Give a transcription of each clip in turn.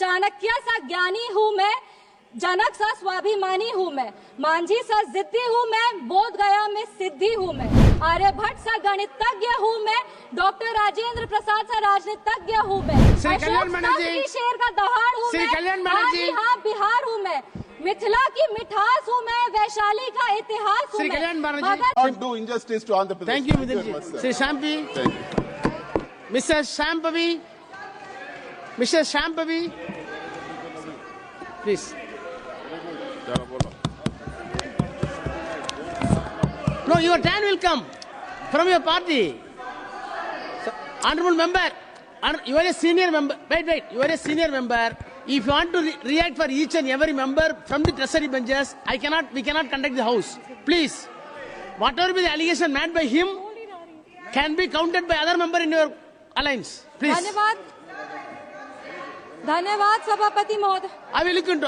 चाणक्य सा ज्ञानी हूँ मैं, जनक सा स्वाभिमानी हूँ मैं, मांझी सा जिद्दी हूँ मैं, बोध गया में सिद्धि हूँ मैं, आर्यभट्ट सा गणितज्ञ हूँ मैं, डॉक्टर राजेंद्र प्रसाद सा राजनीतिज्ञ हूँ मैं, अशोक शेर का दहाड़ हूँ मैं, हाँ बिहार हूँ मैं, मिथिला की मिठास हूँ मैं, वैशाली का इतिहास हूँ मैं। Do injustice to Andhra Pradesh. Thank you, Mr. Sri Shampi. Mr. Shampavi. Mr. Shampavi. Please. No, your turn will come from your party. So, honorable member, you are a senior member. Wait. You are a senior member. If you want to react for each and every member from the treasury benches, we cannot conduct the house. Please, whatever be the allegation made by him can be counted by other member in your alliance. Please. धन्यवाद सभापति महोदय। I will look into.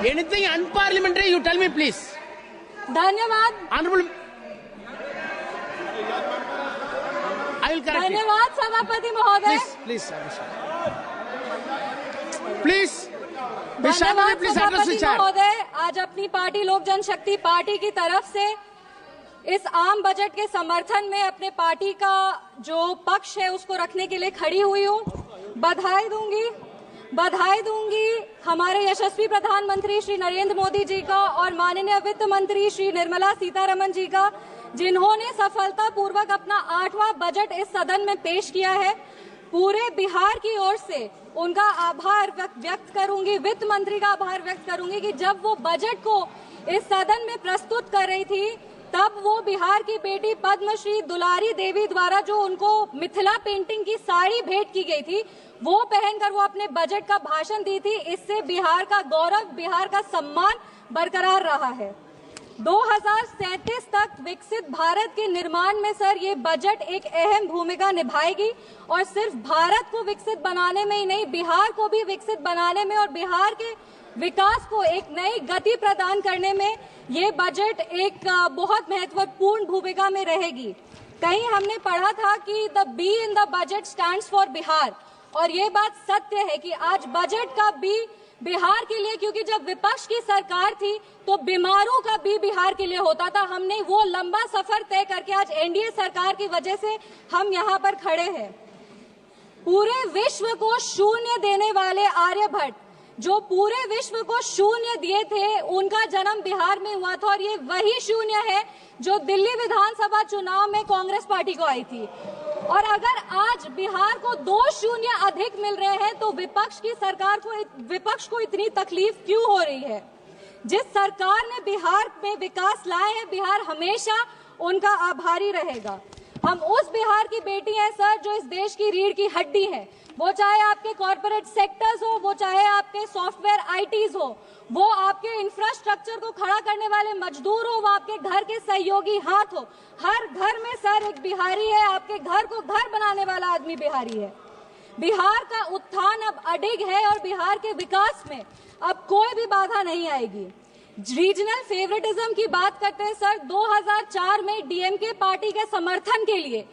Anything unparliamentary, you tell me, please. धन्यवाद। Honorable, I will correct you. धन्यवाद सभापति महोदय। Please. धन्यवाद सभापति महोदय। आज अपनी पार्टी लोक जनशक्ति पार्टी की तरफ से इस आम बजट के समर्थन में अपने पार्टी का जो पक्ष है उसको रखने के लिए खड़ी हुई हूँ। बधाई दूंगी हमारे यशस्वी प्रधानमंत्री श्री नरेंद्र मोदी जी का और माननीय वित्त मंत्री श्री निर्मला सीतारमण जी का, जिन्होंने सफलतापूर्वक अपना 8वां बजट इस सदन में पेश किया है। पूरे बिहार की ओर से उनका आभार व्यक्त करूंगी, वित्त मंत्री का आभार व्यक्त करूंगी कि जब वो बजट को इस सदन में प्रस्तुत कर रही थी तब वो बिहार की बेटी पद्मश्री दुलारी देवी द्वारा जो उनको मिथिला पेंटिंग की साड़ी भेंट की गई थी वो पहनकर वो अपने बजट का भाषण दी थी। इससे बिहार का गौरव, बिहार का सम्मान बरकरार रहा है। 2037 तक विकसित भारत के निर्माण में सर ये बजट एक अहम भूमिका निभाएगी और सिर्फ भारत को विकसित बनाने में ही नहीं, बिहार को भी विकसित बनाने में और बिहार के विकास को एक नई गति प्रदान करने में ये बजट एक बहुत महत्वपूर्ण भूमिका में रहेगी। कहीं हमने पढ़ा था कि the be in the budget stands for Bihar, और ये बात सत्य है कि आज बजट का बी बिहार के लिए, क्योंकि जब विपक्ष की सरकार थी तो बीमारों का बी बिहार के लिए होता था। हमने वो लंबा सफर तय करके आज एनडीए सरकार की वजह से हम यहाँ पर खड़े हैं। पूरे विश्व को शून्य देने वाले आर्यभट्ट, जो पूरे विश्व को शून्य दिए थे, उनका जन्म बिहार में हुआ था और ये वही शून्य है जो दिल्ली विधानसभा चुनाव में कांग्रेस पार्टी को आई थी। और अगर आज बिहार को 2 शून्य अधिक मिल रहे हैं तो विपक्ष को इतनी तकलीफ क्यों हो रही है? जिस सरकार ने बिहार में विकास लाए हैं, बिहार हमेशा उनका आभारी रहेगा। हम उस बिहार की बेटी हैं सर जो इस देश की रीढ़ की हड्डी है, वो चाहे आपके कॉर्पोरेट सेक्टर्स हो, वो चाहे आपके सॉफ्टवेयर आईटीज हो, वो आपके इंफ्रास्ट्रक्चर को खड़ा करने वाले मजदूर हो, वो आपके घर के सहयोगी हाथ हो। हर घर में सर एक बिहारी है, आपके घर को घर बनाने वाला आदमी बिहारी है। बिहार का उत्थान अब अडिग है और बिहार के विकास में अब कोई भी बाधा नहीं आएगी। रीजनल फेवरेटिज्म की बात करते हैं सर, 2004 में डीएमके पार्टी के समर्थन के लिए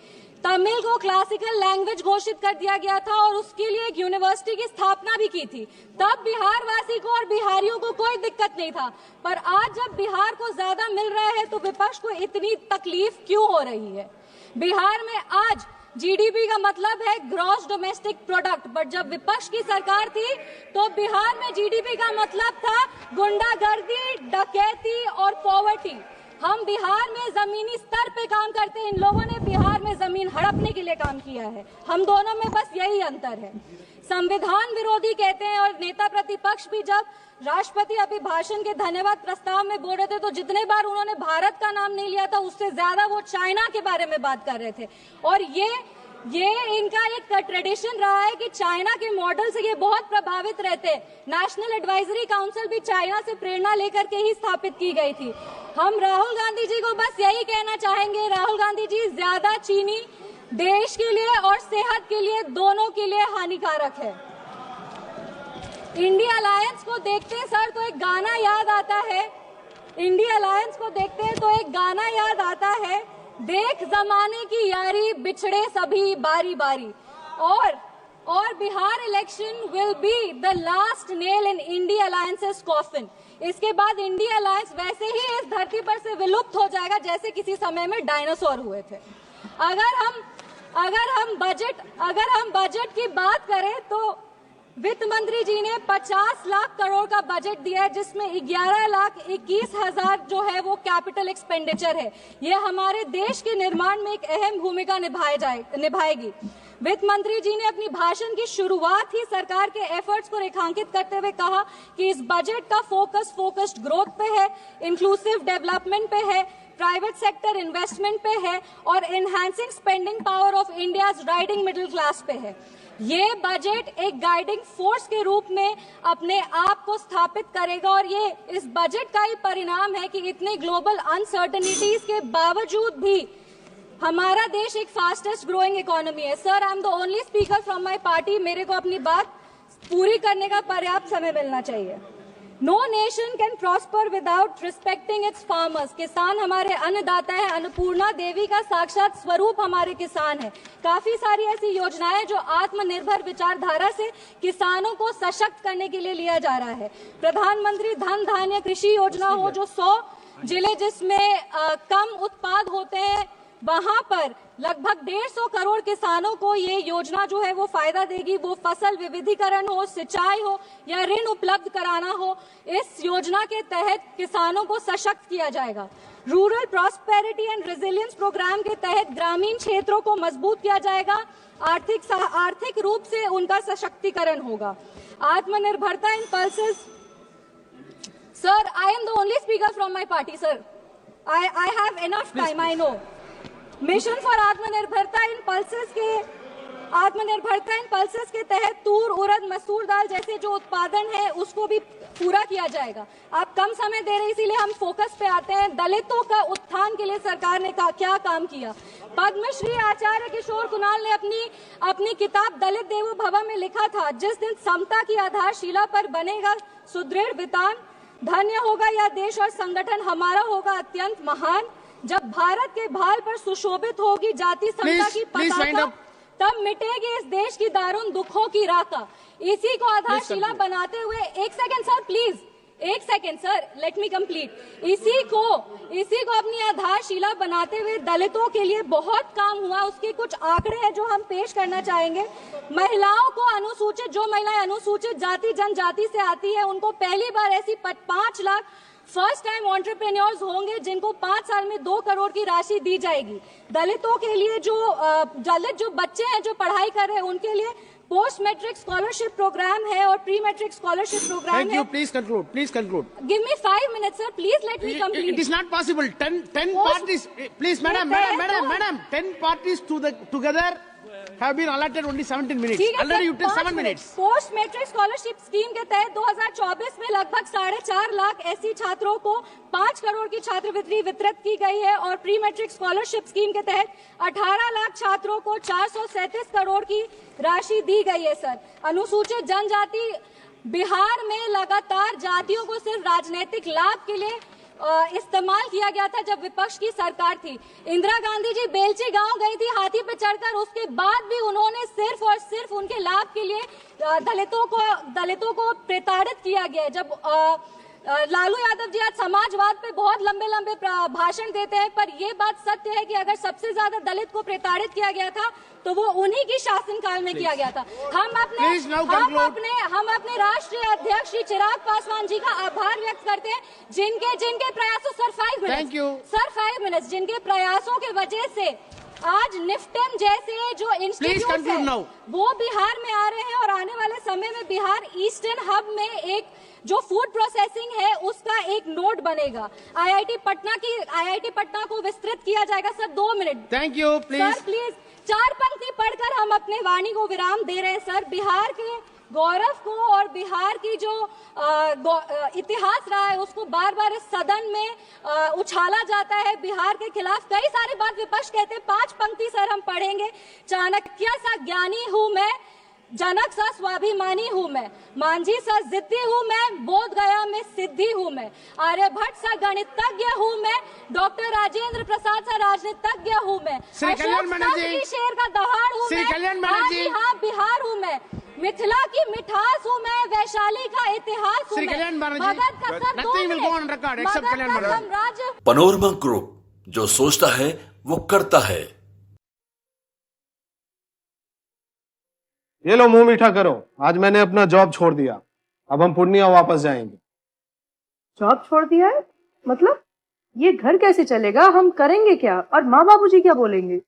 तमिल को क्लासिकल लैंग्वेज घोषित कर दिया गया था और उसके लिए एक यूनिवर्सिटी की स्थापना भी की थी। तब बिहार वासी को और बिहारियों को कोई दिक्कत नहीं था, पर आज जब बिहार को ज्यादा मिल रहा है तो विपक्ष को इतनी तकलीफ क्यों हो रही है? बिहार में आज जीडीपी का मतलब है ग्रॉस डोमेस्टिक प्रोडक्ट, बट जब विपक्ष की सरकार थी तो बिहार में जीडीपी का मतलब था गुंडागर्दी, डकैती और पॉवर्टी। हम बिहार में जमीनी स्तर पे काम करते हैं, इन लोगों ने बिहार में जमीन हड़पने के लिए काम किया है। हम दोनों में बस यही अंतर है। संविधान विरोधी कहते हैं और नेता प्रतिपक्ष भी जब राष्ट्रपति अभिभाषण के धन्यवाद प्रस्ताव में बोल रहे थे तो जितने बार उन्होंने भारत का नाम नहीं लिया था उससे ज्यादा वो चाइना के बारे में बात कर रहे थे। और ये इनका एक ट्रेडिशन रहा है कि चाइना के मॉडल से ये बहुत प्रभावित रहते हैं। नेशनल एडवाइजरी काउंसिल भी चाइना से प्रेरणा लेकर के ही स्थापित की गई थी। हम राहुल गांधी जी को बस यही कहना चाहेंगे, राहुल गांधी जी, ज्यादा चीनी देश के लिए और सेहत के लिए, दोनों के लिए हानिकारक है। इंडिया अलायंस को देखते हैं सर तो एक गाना याद आता है, इंडिया अलायंस को देखते हैं तो एक गाना याद आता है, देख जमाने की यारी बिछड़े सभी बारी बारी। और Bihar election will be the last nail in India alliances coffin. इसके बाद इंडिया अलायंस वैसे ही इस धरती पर से विलुप्त हो जाएगा जैसे किसी समय में डायनासोर हुए थे। अगर हम बजट की बात करें तो वित्त मंत्री जी ने 50 लाख करोड़ का बजट दिया है, जिसमें 11,21,000 जो है वो कैपिटल एक्सपेंडिचर है। ये हमारे देश के निर्माण में एक अहम भूमिका निभाएगी। वित्त मंत्री जी ने अपनी भाषण की शुरुआत ही सरकार के एफर्ट्स को रेखांकित करते हुए कहा कि इस बजट का फोकस्ड ग्रोथ पे है, इंक्लूसिव डेवलपमेंट पे है, प्राइवेट सेक्टर इन्वेस्टमेंट पे है और enhancing spending power of India's riding middle class पे है। ये बजट एक गाइडिंग फोर्स के रूप में अपने आप को स्थापित करेगा और ये इस बजट का ही परिणाम है कि इतने ग्लोबल अनसर्टेनिटीज के बावजूद भी हमारा देश एक फास्टेस्ट ग्रोइंग इकोनॉमी है। Sir, I am the only speaker from my party. मेरे को अपनी बात पूरी करने का पर्याप्त समय मिलना चाहिए। No nation can prosper without respecting its farmers. किसान हमारे अन्नदाता है। अन्नपूर्णा देवी का साक्षात स्वरूप हमारे किसान है। काफी सारी ऐसी योजनाएं जो आत्मनिर्भर विचारधारा से किसानों को सशक्त करने के लिए लिया जा रहा है। प्रधानमंत्री धन धान्य कृषि योजना हो, जो 100 जिले जिसमें कम उत्पाद होते हैं वहां पर लगभग 150 करोड़ किसानों को ये योजना जो है वो फायदा देगी। वो फसल विविधीकरण हो, सिंचाई हो या ऋण उपलब्ध कराना हो, इस योजना के तहत किसानों को सशक्त किया जाएगा। Rural prosperity and resilience programme के तहत ग्रामीण क्षेत्रों को मजबूत किया जाएगा। आर्थिक रूप से उनका सशक्तिकरण होगा। आत्मनिर्भरता in pulses. Sir, I am the only speaker from my party. Sir, I have enough time, I know. Mission for आत्मनिर्भरता इन पल्सेस के तहत तूर, उड़द, मसूर दाल जैसे जो उत्पादन है उसको भी पूरा किया जाएगा। आप कम समय दे रहे, इसीलिए हम फोकस पे आते हैं। दलितों का उत्थान के लिए सरकार ने क्या काम किया। पद्मश्री आचार्य किशोर कुणाल ने अपनी किताब दलित देवो भव में लिखा था, जिस दिन समता की आधारशिला पर बनेगा सुदृढ़ वितान, धन्य होगा यह देश और संगठन हमारा होगा अत्यंत महान। जब भारत के भाल पर सुशोभित होगी जाति समता की पताका, तब मिटेगी इस देश की दारुण दुखों की राका। इसी को आधारशिला बनाते हुए एक second sir, let me complete. इसी को अपनी आधारशिला बनाते हुए दलितों के लिए बहुत काम हुआ। उसके कुछ आंकड़े हैं जो हम पेश करना चाहेंगे। महिलाओं को जो महिलाएं अनुसूचित जाति जनजाति से आती है, उनको पहली बार ऐसी 5 लाख फर्स्ट टाइम एंटरप्रेन्योर्स होंगे जिनको 5 साल में 2 करोड़ की राशि दी जाएगी। दलितों के लिए जो बच्चे हैं जो पढ़ाई कर रहे हैं उनके लिए पोस्ट मैट्रिक स्कॉलरशिप प्रोग्राम है और प्री मैट्रिक स्कॉलरशिप प्रोग्राम है। Thank you. Please conclude. Give me 5 minutes, sir. Please let me complete. It is not possible. 10 parties. Please, madam. 10 parties together have been allotted only 17 minutes. Already you took 7 minutes. Post matric scholarship scheme के तहत 2024 में लगभग 4.5 लाख ऐसी छात्रों को 5 करोड़ की छात्रवृत्ति वितरित की गई है और प्री मैट्रिक स्कॉलरशिप स्कीम के तहत 18 लाख छात्रों को 437 करोड़ की राशि दी गई है। सर, अनुसूचित जनजाति बिहार में लगातार जातियों को सिर्फ राजनीतिक लाभ के लिए इस्तेमाल किया गया था जब विपक्ष की सरकार थी। इंदिरा गांधी जी बेलची गांव गई थी हाथी पे चढ़कर, उसके बाद भी उन्होंने सिर्फ और सिर्फ उनके लाभ के लिए दलितों को प्रताड़ित किया गया। जब लालू यादव जी आज समाजवाद पे बहुत लंबे भाषण देते हैं, पर ये बात सत्य है कि अगर सबसे ज्यादा दलित को प्रताड़ित किया गया था तो वो उन्हीं की शासनकाल में किया गया था। हम अपने राष्ट्रीय अध्यक्ष श्री चिराग पासवान जी का आभार व्यक्त करते हैं, जिनके प्रयासों सर 5 मिनट्स जिनके प्रयासों के वजह से आज निफ्टन जैसे जो इंस्टीट्यूट है वो बिहार में आ रहे हैं और आने वाले समय में बिहार ईस्टर्न हब में एक जो फूड प्रोसेसिंग है उसका एक नोड बनेगा। आईआईटी पटना को विस्तृत किया जाएगा। Sir 2 minute. Thank you. Sir please 4 पंक्ति पढ़कर हम अपने वाणी को विराम दे रहे हैं। सर, बिहार के गौरव को और बिहार की जो इतिहास रहा है उसको बार बार इस सदन में उछाला जाता है। बिहार के खिलाफ कई सारी बात विपक्ष कहते हैं। 5 पंक्ति सर हम पढ़ेंगे। चाणक्य सा ज्ञानी हूँ मैं, जनक सा स्वाभिमानी हूँ मैं, मांझी सा जिद्दी हूँ मैं, बोध गया में सिद्धि हूँ मैं, आर्यभट्ट सा गणितज्ञ हूँ मैं, डॉक्टर राजेंद्र प्रसाद सा राजनीतिज्ञ हूँ मैं, श्री कल्याण बनर्जी, की शेर का दहाड़ हूँ श्री मैं, कल्याण बनर्जी, हाँ बिहार हूँ मैं, मिथिला की मिठास हूँ मैं, वैशाली का इतिहास हूँ श्री मैं, कल्याण बनर्जी, मगध का sir nothing will go on record except Magadh Kalyan का बनर्जी। साम्राज्य। पैनोरमा ग्रुप, जो सोचता है वो करता है। ये लो मुंह मीठा करो, आज मैंने अपना जॉब छोड़ दिया, अब हम पूर्णिया वापस जाएंगे। जॉब छोड़ दिया है? मतलब ये घर कैसे चलेगा? हम करेंगे क्या? और माँ बाबूजी क्या बोलेंगे?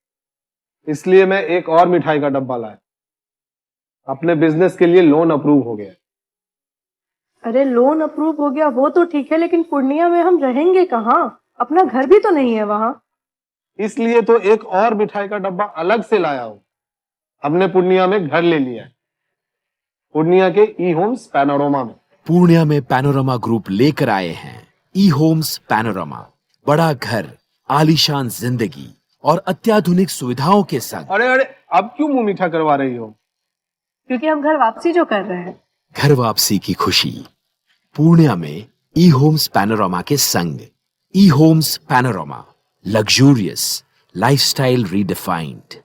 इसलिए मैं एक और मिठाई का डब्बा लाया, अपने बिजनेस के लिए लोन अप्रूव हो गया। अरे लोन अप्रूव हो गया वो तो ठीक है, लेकिन पूर्णिया में हम रहेंगे कहाँ? अपना घर भी तो नहीं है वहाँ। इसलिए तो एक और मिठाई का डब्बा अलग से लाया हूँ। हमने पूर्णिया में घर ले लिया है, पूर्णिया के ई होम्स पैनोरमा में। पूर्णिया में पैनोरमा ग्रुप लेकर आए हैं ई होम्स पैनोरमा, बड़ा घर, आलीशान जिंदगी और अत्याधुनिक सुविधाओं के संग। अरे अरे, अब क्यों मुंह मीठा करवा रही हो? क्योंकि हम घर वापसी जो कर रहे हैं। घर वापसी की खुशी पूर्णिया में ई होम्स पैनोरमा के संग। E homes panorama, luxurious lifestyle redefined.